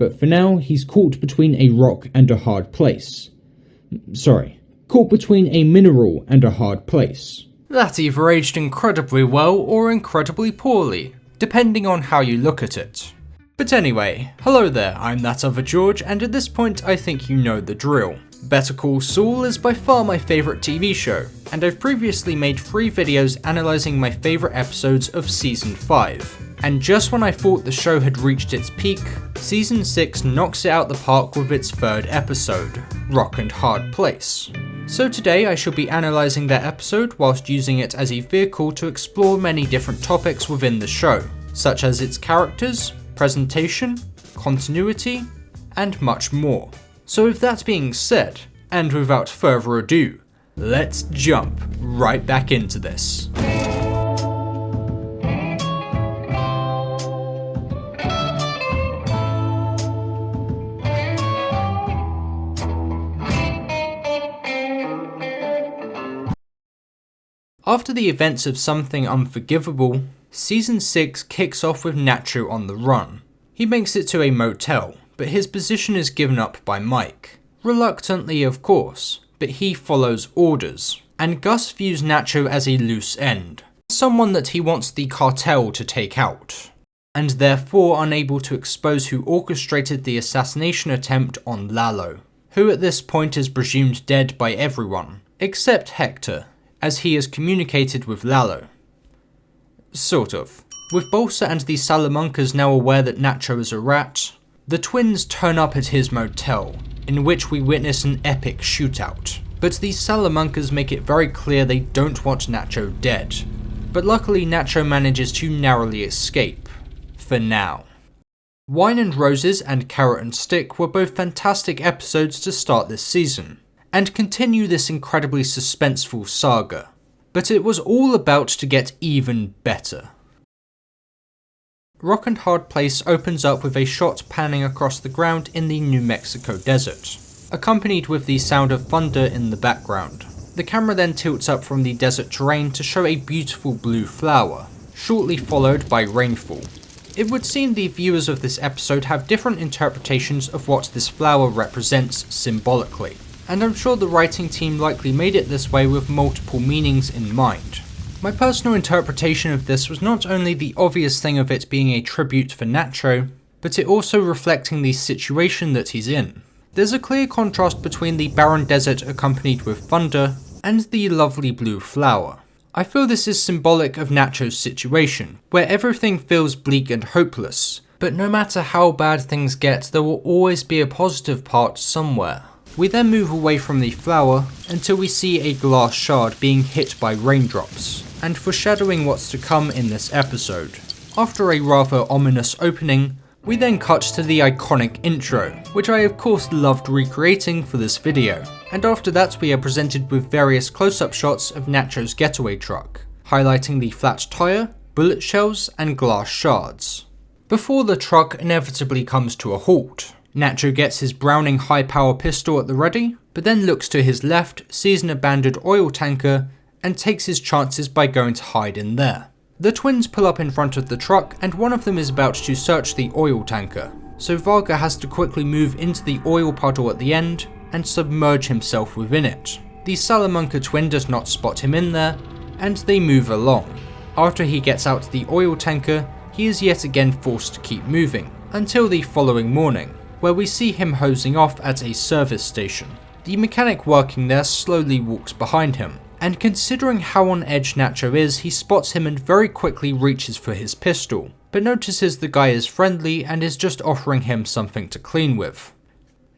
but for now he's caught between a rock and a hard place. Sorry, caught between a mineral and a hard place. That either aged incredibly well or incredibly poorly, depending on how you look at it. But anyway, hello there, I'm That Other George, and at this point I think you know the drill. Better Call Saul is by far my favourite TV show, and I've previously made 3 videos analysing my favourite episodes of Season 5. And just when I thought the show had reached its peak, Season 6 knocks it out the park with its 3rd episode, Rock and Hard Place. So today I shall be analysing that episode whilst using it as a vehicle to explore many different topics within the show, such as its characters, presentation, continuity, and much more. So with that being said, and without further ado, let's jump right back into this. After the events of Something Unforgivable, Season 6 kicks off with Nacho on the run. He makes it to a motel, but his position is given up by Mike. Reluctantly, of course, but he follows orders, and Gus views Nacho as a loose end, someone that he wants the cartel to take out, and therefore unable to expose who orchestrated the assassination attempt on Lalo, who at this point is presumed dead by everyone, except Hector, as he has communicated with Lalo. Sort of. With Bolsa and the Salamancas now aware that Nacho is a rat, the twins turn up at his motel, in which we witness an epic shootout. But the Salamancas make it very clear they don't want Nacho dead. But luckily Nacho manages to narrowly escape. For now. Wine and Roses and Carrot and Stick were both fantastic episodes to start this season, and continue this incredibly suspenseful saga. But it was all about to get even better. Rock and Hard Place opens up with a shot panning across the ground in the New Mexico desert, accompanied with the sound of thunder in the background. The camera then tilts up from the desert terrain to show a beautiful blue flower, shortly followed by rainfall. It would seem the viewers of this episode have different interpretations of what this flower represents symbolically, and I'm sure the writing team likely made it this way with multiple meanings in mind. My personal interpretation of this was not only the obvious thing of it being a tribute for Nacho, but it also reflecting the situation that he's in. There's a clear contrast between the barren desert accompanied with thunder, and the lovely blue flower. I feel this is symbolic of Nacho's situation, where everything feels bleak and hopeless, but no matter how bad things get, there will always be a positive part somewhere. We then move away from the flower until we see a glass shard being hit by raindrops, and foreshadowing what's to come in this episode. After a rather ominous opening, we then cut to the iconic intro, which I of course loved recreating for this video, and after that we are presented with various close-up shots of Nacho's getaway truck, highlighting the flat tyre, bullet shells and glass shards. Before the truck inevitably comes to a halt, Nacho gets his Browning high-power pistol at the ready, but then looks to his left, sees an abandoned oil tanker, and takes his chances by going to hide in there. The twins pull up in front of the truck, and one of them is about to search the oil tanker, so Varga has to quickly move into the oil puddle at the end and submerge himself within it. The Salamanca twin does not spot him in there, and they move along. After he gets out the oil tanker, he is yet again forced to keep moving, until the following morning, where we see him hosing off at a service station. The mechanic working there slowly walks behind him, and considering how on edge Nacho is, he spots him and very quickly reaches for his pistol, but notices the guy is friendly and is just offering him something to clean with.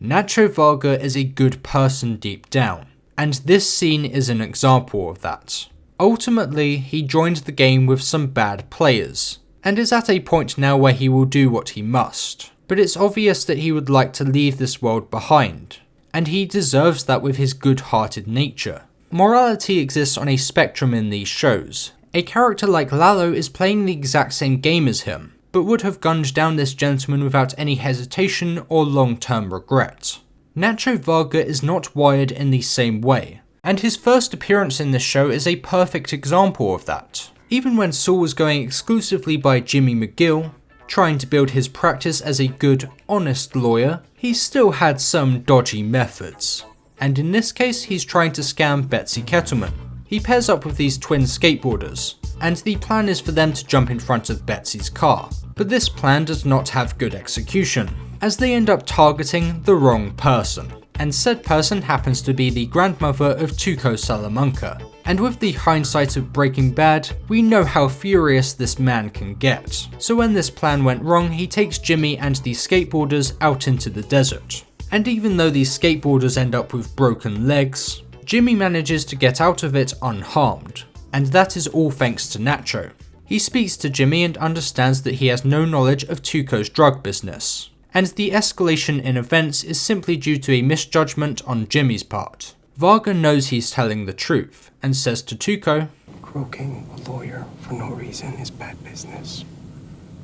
Nacho Varga is a good person deep down, and this scene is an example of that. Ultimately, he joined the game with some bad players, and is at a point now where he will do what he must, but it's obvious that he would like to leave this world behind, and he deserves that with his good-hearted nature. Morality exists on a spectrum in these shows. A character like Lalo is playing the exact same game as him, but would have gunned down this gentleman without any hesitation or long-term regret. Nacho Varga is not wired in the same way, and his first appearance in this show is a perfect example of that. Even when Saul was going exclusively by Jimmy McGill, Trying to build his practice as a good, honest lawyer, he still had some dodgy methods. And in this case, he's trying to scam Betsy Kettleman. He pairs up with these twin skateboarders, and the plan is for them to jump in front of Betsy's car. But this plan does not have good execution, as they end up targeting the wrong person. And said person happens to be the grandmother of Tuco Salamanca. And with the hindsight of Breaking Bad, we know how furious this man can get. So when this plan went wrong, he takes Jimmy and the skateboarders out into the desert. And even though these skateboarders end up with broken legs, Jimmy manages to get out of it unharmed. And that is all thanks to Nacho. He speaks to Jimmy and understands that he has no knowledge of Tuco's drug business. And the escalation in events is simply due to a misjudgment on Jimmy's part. Varga knows he's telling the truth, and says to Tuco, "Croaking a lawyer for no reason is bad business.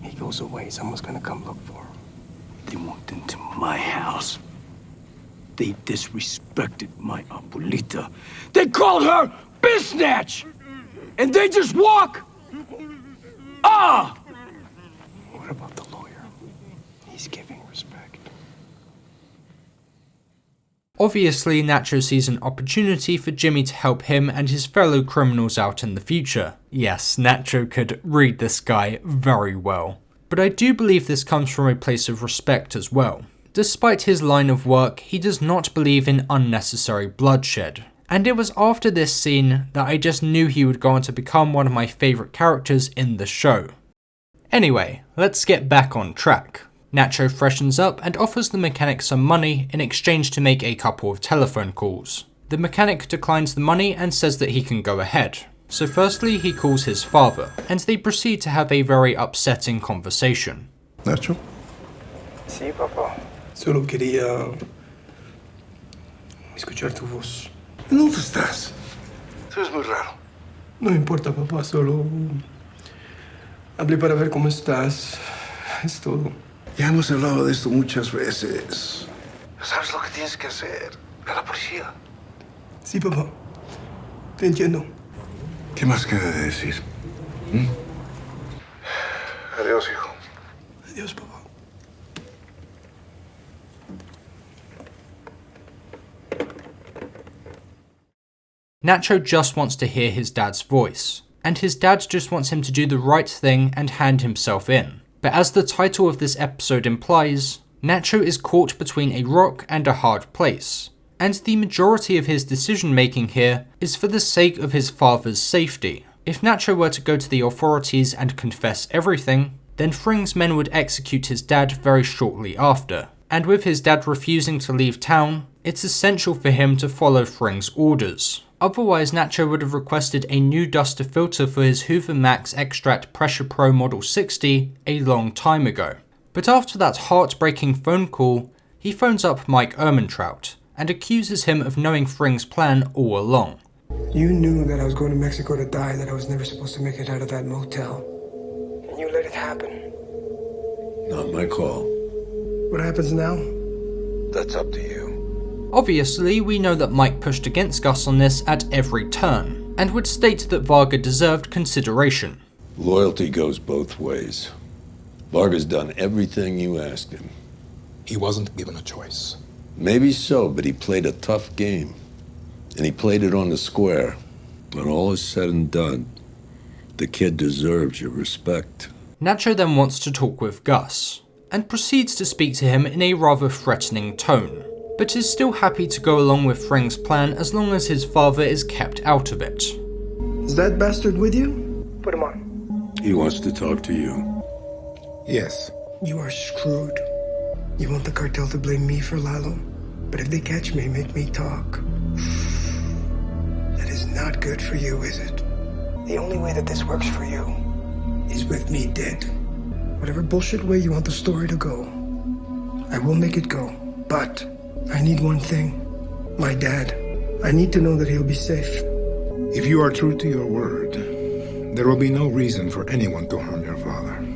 He goes away, someone's gonna come look for him." They walked into my house. They disrespected my abuelita. They called her Biznatch! And they just walk! Ah! What about the lawyer? He's giving respect. Obviously, Nacho sees an opportunity for Jimmy to help him and his fellow criminals out in the future. Yes, Nacho could read this guy very well. But I do believe this comes from a place of respect as well. Despite his line of work, he does not believe in unnecessary bloodshed. And it was after this scene that I just knew he would go on to become one of my favourite characters in the show. Anyway, let's get back on track. Nacho freshens up and offers the mechanic some money in exchange to make a couple of telephone calls. The mechanic declines the money and says that he can go ahead. So firstly he calls his father, and they proceed to have a very upsetting conversation. Nacho? Sí, papá. Solo quería escuchar tu voz. ¿Dónde estás? Eso es muy raro. No importa, papá, solo hablé para ver cómo estás. Es todo. Ya hemos hablado de esto muchas veces. ¿Sabes lo que tienes que hacer? A la policía. Sí, papá. Te entiendo. ¿Qué más queda de decir? Adiós, hijo. Adiós, papá. Nacho just wants to hear his dad's voice, and his dad just wants him to do the right thing and hand himself in. But as the title of this episode implies, Nacho is caught between a rock and a hard place, and the majority of his decision making here is for the sake of his father's safety. If Nacho were to go to the authorities and confess everything, then Fring's men would execute his dad very shortly after. And with his dad refusing to leave town, it's essential for him to follow Fring's orders. Otherwise, Nacho would have requested a new duster filter for his Hoover Max Extract Pressure Pro Model 60 a long time ago. But after that heartbreaking phone call, he phones up Mike Ehrmantraut and accuses him of knowing Fring's plan all along. You knew that I was going to Mexico to die, that I was never supposed to make it out of that motel. And you let it happen. Not my call. What happens now? That's up to you. Obviously, we know that Mike pushed against Gus on this at every turn, and would state that Varga deserved consideration. Loyalty goes both ways. Varga's done everything you asked him. He wasn't given a choice. Maybe so, but he played a tough game. And he played it on the square. When all is said and done, the kid deserves your respect. Nacho then wants to talk with Gus, and proceeds to speak to him in a rather threatening tone, but is still happy to go along with Fring's plan as long as his father is kept out of it. Is that bastard with you? Put him on. He wants to talk to you. Yes. You are screwed. You want the cartel to blame me for Lalo? But if they catch me, make me talk. That is not good for you, is it? The only way that this works for you is with me dead. Whatever bullshit way you want the story to go, I will make it go. But I need one thing. My dad. I need to know that he'll be safe. If you are true to your word, there will be no reason for anyone to harm your father.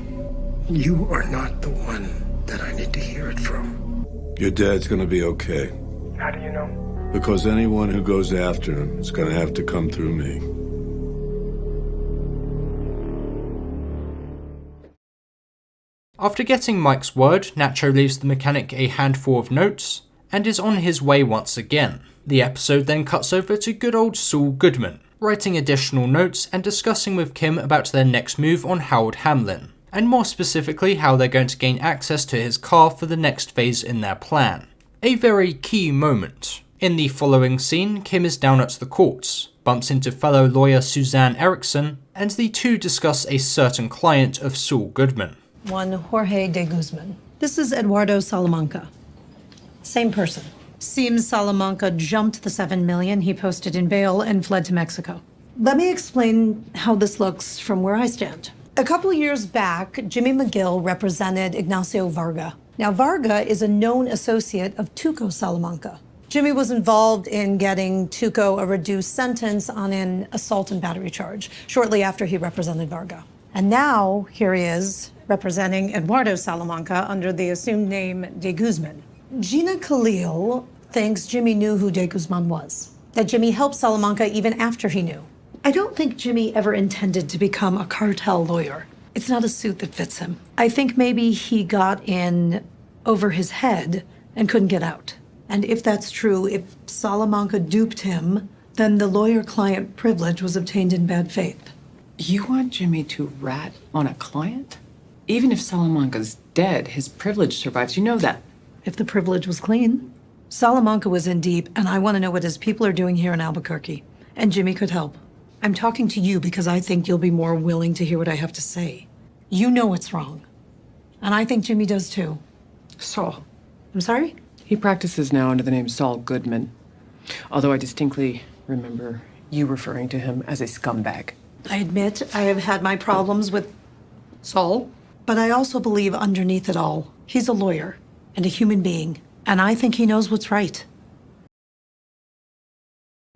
You are not the one that I need to hear it from. Your dad's gonna be okay. How do you know? Because anyone who goes after him is gonna have to come through me. After getting Mike's word, Nacho leaves the mechanic a handful of notes and is on his way once again. The episode then cuts over to good old Saul Goodman, writing additional notes and discussing with Kim about their next move on Howard Hamlin, and more specifically how they're going to gain access to his car for the next phase in their plan. A very key moment. In the following scene, Kim is down at the courts, bumps into fellow lawyer Suzanne Erickson, and the two discuss a certain client of Saul Goodman. One Jorge de Guzman. This is Eduardo Salamanca. Same person. Seems Salamanca jumped the $7 million he posted in bail and fled to Mexico. Let me explain how this looks from where I stand. A couple years back, Jimmy McGill represented Ignacio Varga. Now, Varga is a known associate of Tuco Salamanca. Jimmy was involved in getting Tuco a reduced sentence on an assault and battery charge shortly after he represented Varga. And now, here he is, representing Eduardo Salamanca under the assumed name De Guzman. Gina Khalil thinks Jimmy knew who De Guzman was, that Jimmy helped Salamanca even after he knew. I don't think Jimmy ever intended to become a cartel lawyer. It's not a suit that fits him. I think maybe he got in over his head and couldn't get out. And if that's true, if Salamanca duped him, then the lawyer-client privilege was obtained in bad faith. You want Jimmy to rat on a client? Even if Salamanca's dead, his privilege survives. You know that. If the privilege was clean. Salamanca was in deep, and I want to know what his people are doing here in Albuquerque. And Jimmy could help. I'm talking to you because I think you'll be more willing to hear what I have to say. You know what's wrong. And I think Jimmy does too. Saul. I'm sorry? He practices now under the name Saul Goodman. Although I distinctly remember you referring to him as a scumbag. I admit I have had my problems with Saul, but I also believe underneath it all, he's a lawyer and a human being, and I think he knows what's right.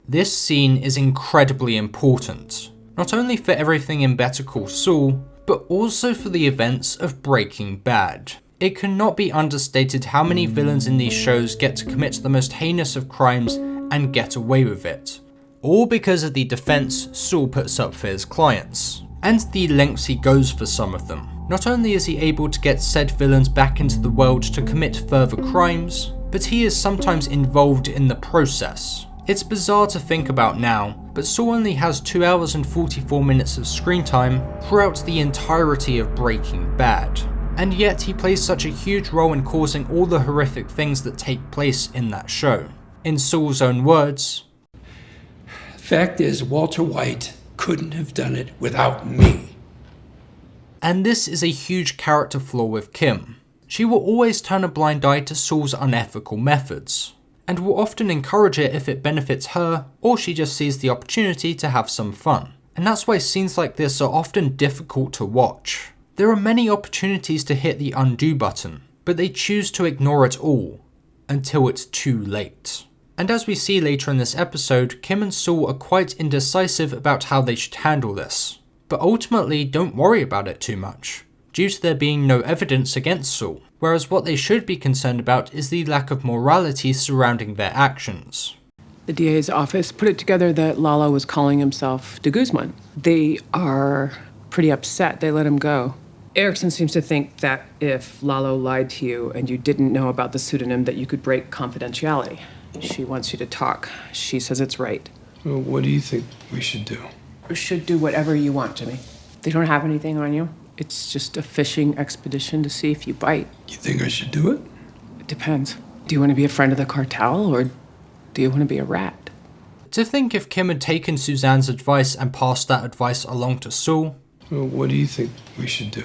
This scene is incredibly important, not only for everything in Better Call Saul, but also for the events of Breaking Bad. It cannot be understated how many villains in these shows get to commit the most heinous of crimes and get away with it. All because of the defense Saul puts up for his clients, and the lengths he goes for some of them. Not only is he able to get said villains back into the world to commit further crimes, but he is sometimes involved in the process. It's bizarre to think about now, but Saul only has 2 hours and 44 minutes of screen time throughout the entirety of Breaking Bad. And yet he plays such a huge role in causing all the horrific things that take place in that show. In Saul's own words, Fact is, Walter White couldn't have done it without me. And this is a huge character flaw with Kim. She will always turn a blind eye to Saul's unethical methods, and will often encourage it if it benefits her, or she just sees the opportunity to have some fun. And that's why scenes like this are often difficult to watch. There are many opportunities to hit the undo button, but they choose to ignore it all, until it's too late. And as we see later in this episode, Kim and Saul are quite indecisive about how they should handle this, but ultimately don't worry about it too much, due to there being no evidence against Saul, whereas what they should be concerned about is the lack of morality surrounding their actions. The DA's office put it together that Lalo was calling himself De Guzman. They are pretty upset they let him go. Erickson seems to think that if Lalo lied to you and you didn't know about the pseudonym, that you could break confidentiality. She wants you to talk. She says it's right. Well, what do you think we should do? You should do whatever you want, Jimmy. They don't have anything on you. It's just a fishing expedition to see if you bite. You think I should do it? It depends. Do you want to be a friend of the cartel, or do you want to be a rat? To think if Kim had taken Suzanne's advice and passed that advice along to Saul, Well, what do you think we should do?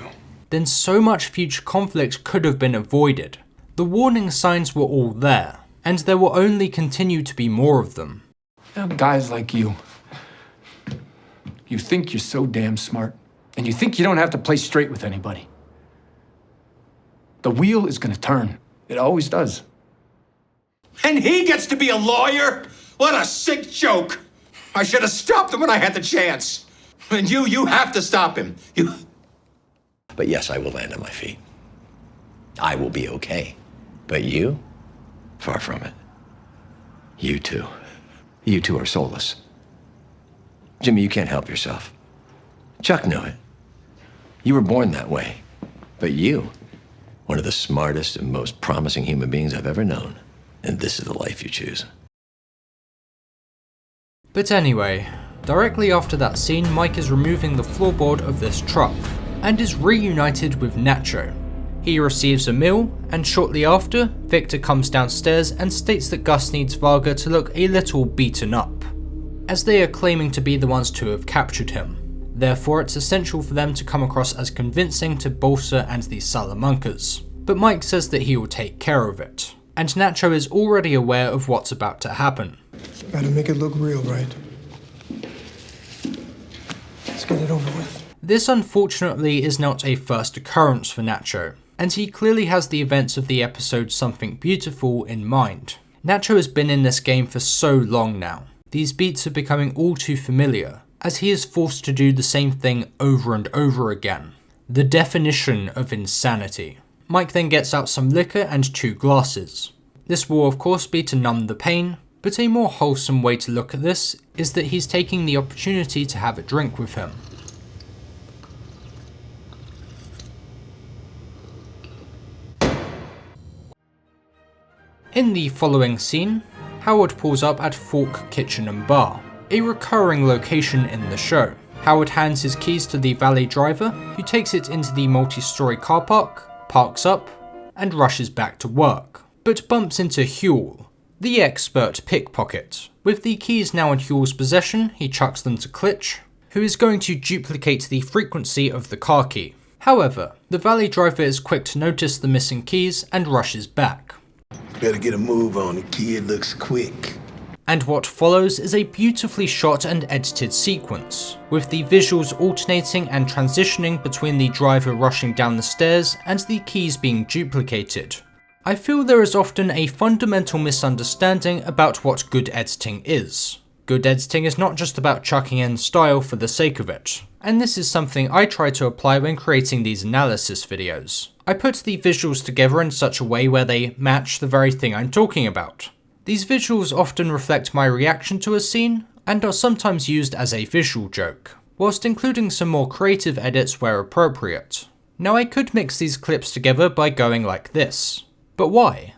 then so much future conflict could have been avoided. The warning signs were all there, and there will only continue to be more of them. Guys like you think you're so damn smart, and you think you don't have to play straight with anybody. The wheel is gonna turn. It always does. And he gets to be a lawyer? What a sick joke. I should have stopped him when I had the chance. And you have to stop him. But yes, I will land on my feet. I will be okay. But you? Far from it. You two. You two are soulless. Jimmy, you can't help yourself. Chuck knew it. You were born that way. But you One of the smartest and most promising human beings I've ever known. And this is the life you choose. But anyway, directly after that scene, Mike is removing the floorboard of this truck and is reunited with Nacho. He receives a meal, and shortly after, Victor comes downstairs and states that Gus needs Varga to look a little beaten up, as they are claiming to be the ones to have captured him. Therefore, it's essential for them to come across as convincing to Bolsa and the Salamancas. But Mike says that he will take care of it, and Nacho is already aware of what's about to happen. Gotta make it look real, right? Let's get it over with. This unfortunately is not a first occurrence for Nacho, and he clearly has the events of the episode Something Beautiful in mind. Nacho has been in this game for so long now. These beats are becoming all too familiar, as he is forced to do the same thing over and over again. The definition of insanity. Mike then gets out some liquor and 2 glasses. This will of course be to numb the pain, but a more wholesome way to look at this is that he's taking the opportunity to have a drink with him. In the following scene, Howard pulls up at Fork Kitchen and Bar, a recurring location in the show. Howard hands his keys to the valet driver, who takes it into the multi-story car park, parks up, and rushes back to work, but bumps into Huel, the expert pickpocket. With the keys now in Huel's possession, he chucks them to Klitsch, who is going to duplicate the frequency of the car key. However, the valet driver is quick to notice the missing keys and rushes back. Better get a move on it, kid. Looks quick. And what follows is a beautifully shot and edited sequence, with the visuals alternating and transitioning between the driver rushing down the stairs and the keys being duplicated. I feel there is often a fundamental misunderstanding about what good editing is. Good editing is not just about chucking in style for the sake of it, and this is something I try to apply when creating these analysis videos. I put the visuals together in such a way where they match the very thing I'm talking about. These visuals often reflect my reaction to a scene, and are sometimes used as a visual joke, whilst including some more creative edits where appropriate. Now I could mix these clips together by going like this, but why?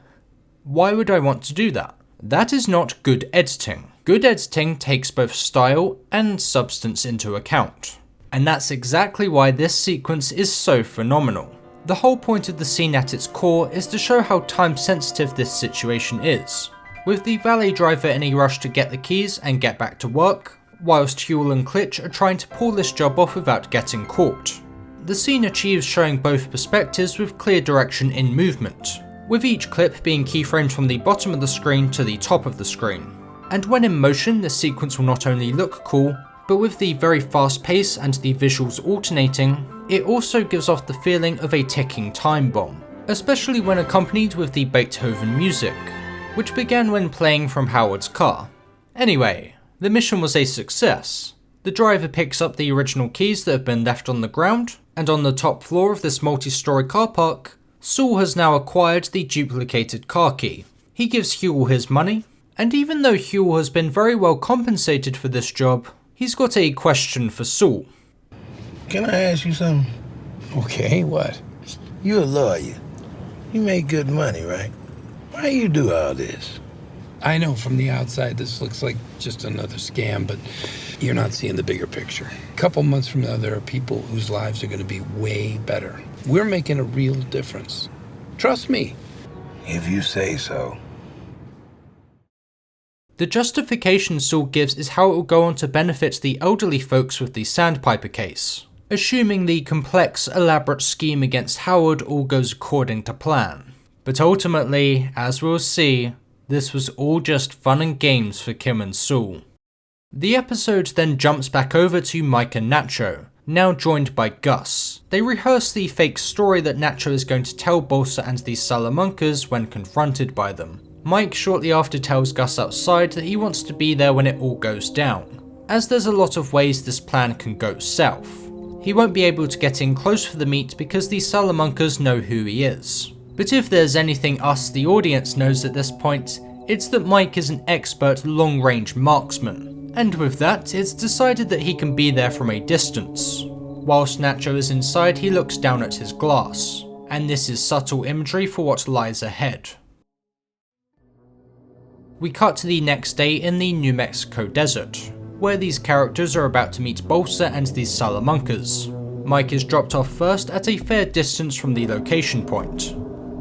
Why would I want to do that? That is not good editing. Good editing takes both style and substance into account, and that's exactly why this sequence is so phenomenal. The whole point of the scene at its core is to show how time sensitive this situation is, with the valet driver in a rush to get the keys and get back to work, whilst Huel and Klitsch are trying to pull this job off without getting caught. The scene achieves showing both perspectives with clear direction in movement, with each clip being keyframed from the bottom of the screen to the top of the screen. And when in motion, the sequence will not only look cool, but with the very fast pace and the visuals alternating, it also gives off the feeling of a ticking time bomb, especially when accompanied with the Beethoven music, which began when playing from Howard's car. Anyway, the mission was a success. The driver picks up the original keys that have been left on the ground, and on the top floor of this multi-story car park, Saul has now acquired the duplicated car key. He gives Huel his money, and even though Huel has been very well compensated for this job, he's got a question for Saul. Can I ask you something? Okay, what? You're a lawyer. You make good money, right? Why you do all this? I know from the outside this looks like just another scam, but you're not seeing the bigger picture. A couple months from now, there are people whose lives are going to be way better. We're making a real difference. Trust me. If you say so. The justification Saul gives is how it will go on to benefit the elderly folks with the Sandpiper case, assuming the complex, elaborate scheme against Howard all goes according to plan. But ultimately, as we'll see, this was all just fun and games for Kim and Saul. The episode then jumps back over to Mike and Nacho, now joined by Gus. They rehearse the fake story that Nacho is going to tell Bolsa and the Salamancas when confronted by them. Mike shortly after tells Gus outside that he wants to be there when it all goes down, as there's a lot of ways this plan can go south. He won't be able to get in close for the meet because the Salamancas know who he is. But if there's anything us, the audience, knows at this point, it's that Mike is an expert long-range marksman, and with that, it's decided that he can be there from a distance. Whilst Nacho is inside, he looks down at his glass. and this is subtle imagery for what lies ahead. We cut to the next day in the New Mexico desert, where these characters are about to meet Bolsa and these Salamancas. Mike is dropped off first at a fair distance from the location point.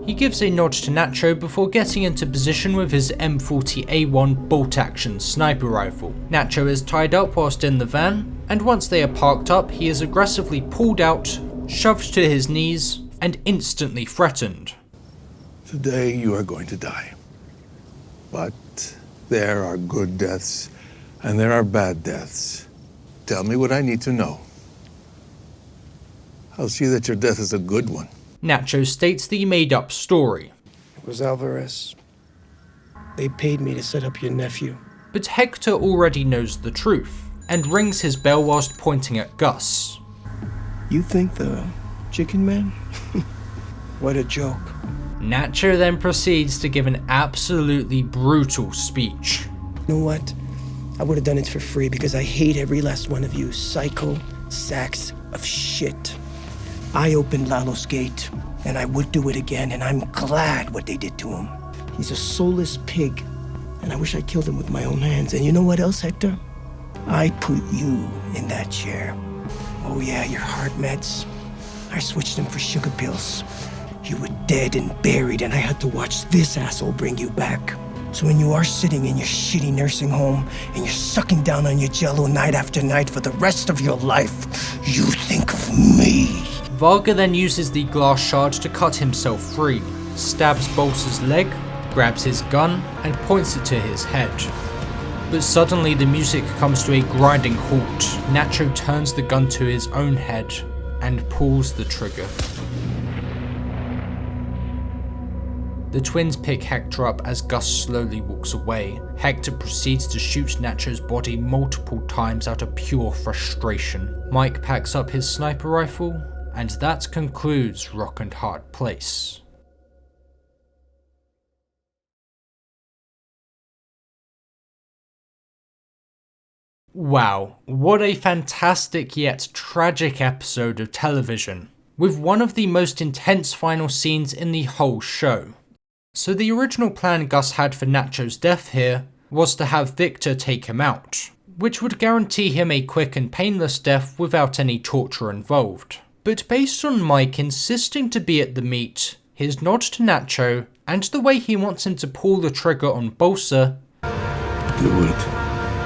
He gives a nod to Nacho before getting into position with his M40A1 bolt-action sniper rifle. Nacho is tied up whilst in the van, and once they are parked up, he is aggressively pulled out, shoved to his knees, and instantly threatened. Today you are going to die. But there are good deaths, and there are bad deaths. Tell me what I need to know. I'll see that your death is a good one. Nacho states the made-up story. It was Alvarez. They paid me to set up your nephew. But Hector already knows the truth, and rings his bell whilst pointing at Gus. You think the chicken man? What a joke. Nacho then proceeds to give an absolutely brutal speech. You know what? I would have done it for free because I hate every last one of you psycho sacks of shit. I opened Lalo's gate, and I would do it again, and I'm glad what they did to him. He's a soulless pig, and I wish I killed him with my own hands. And you know what else, Hector? I put you in that chair. Oh yeah, your heart meds. I switched them for sugar pills. You were dead and buried, and I had to watch this asshole bring you back. So when you are sitting in your shitty nursing home and you're sucking down on your Jell-O night after night for the rest of your life, you think of me. Varga then uses the glass shard to cut himself free, stabs Bolsa's leg, grabs his gun, and points it to his head. But suddenly the music comes to a grinding halt. Nacho turns the gun to his own head and pulls the trigger. The twins pick Hector up as Gus slowly walks away. Hector proceeds to shoot Nacho's body multiple times out of pure frustration. Mike packs up his sniper rifle, and that concludes Rock and Hard Place. Wow, what a fantastic yet tragic episode of television, with one of the most intense final scenes in the whole show. So the original plan Gus had for Nacho's death here was to have Victor take him out, which would guarantee him a quick and painless death without any torture involved. But based on Mike insisting to be at the meet, his nod to Nacho, and the way he wants him to pull the trigger on Bolsa, Do it.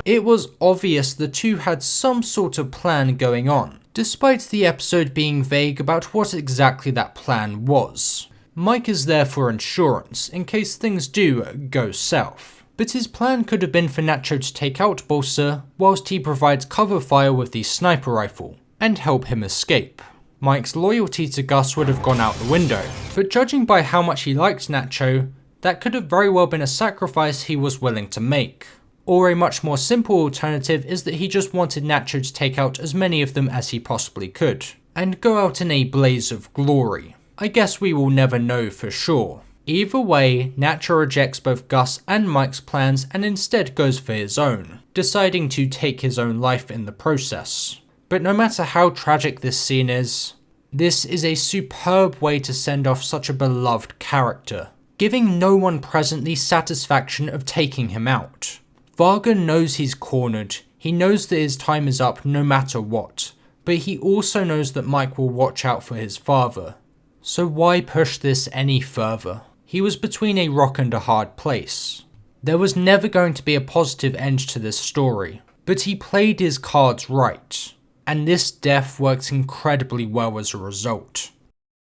It was obvious the two had some sort of plan going on, despite the episode being vague about what exactly that plan was. Mike is there for insurance, in case things do go south. But his plan could have been for Nacho to take out Bolsa, whilst he provides cover fire with the sniper rifle, and help him escape. Mike's loyalty to Gus would have gone out the window, but judging by how much he liked Nacho, that could have very well been a sacrifice he was willing to make. Or a much more simple alternative is that he just wanted Nacho to take out as many of them as he possibly could, and go out in a blaze of glory. I guess we will never know for sure. Either way, Nacho rejects both Gus and Mike's plans and instead goes for his own, deciding to take his own life in the process. But no matter how tragic this scene is, this is a superb way to send off such a beloved character, giving no one present the satisfaction of taking him out. Varga knows he's cornered, he knows that his time is up no matter what, but he also knows that Mike will watch out for his father. So why push this any further? He was between a rock and a hard place. There was never going to be a positive end to this story, but he played his cards right, and this death works incredibly well as a result.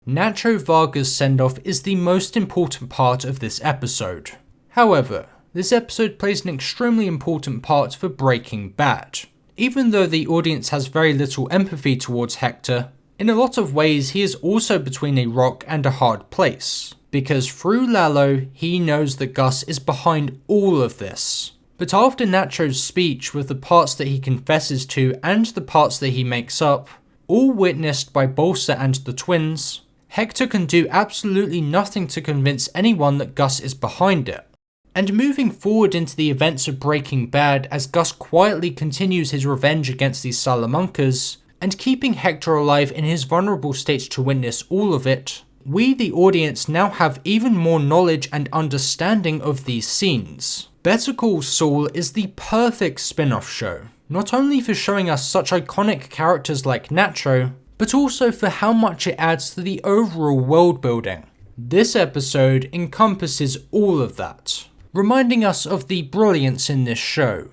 Nacho Varga's send-off is the most important part of this episode. However, this episode plays an extremely important part for Breaking Bad. Even though the audience has very little empathy towards Hector, in a lot of ways he is also between a rock and a hard place, because through Lalo he knows that Gus is behind all of this. But after Nacho's speech with the parts that he confesses to and the parts that he makes up, all witnessed by Bolsa and the twins, Hector can do absolutely nothing to convince anyone that Gus is behind it. And moving forward into the events of Breaking Bad as Gus quietly continues his revenge against these Salamancas, and keeping Hector alive in his vulnerable state to witness all of it, We, the audience, now have even more knowledge and understanding of these scenes. Better Call Saul is the perfect spin-off show, not only for showing us such iconic characters like Nacho, but also for how much it adds to the overall world building. This episode encompasses all of that, reminding us of the brilliance in this show.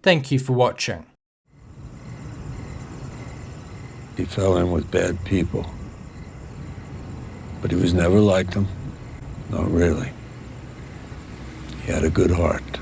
Thank you for watching. He fell in with bad people. But he was never like them. Not really. He had a good heart.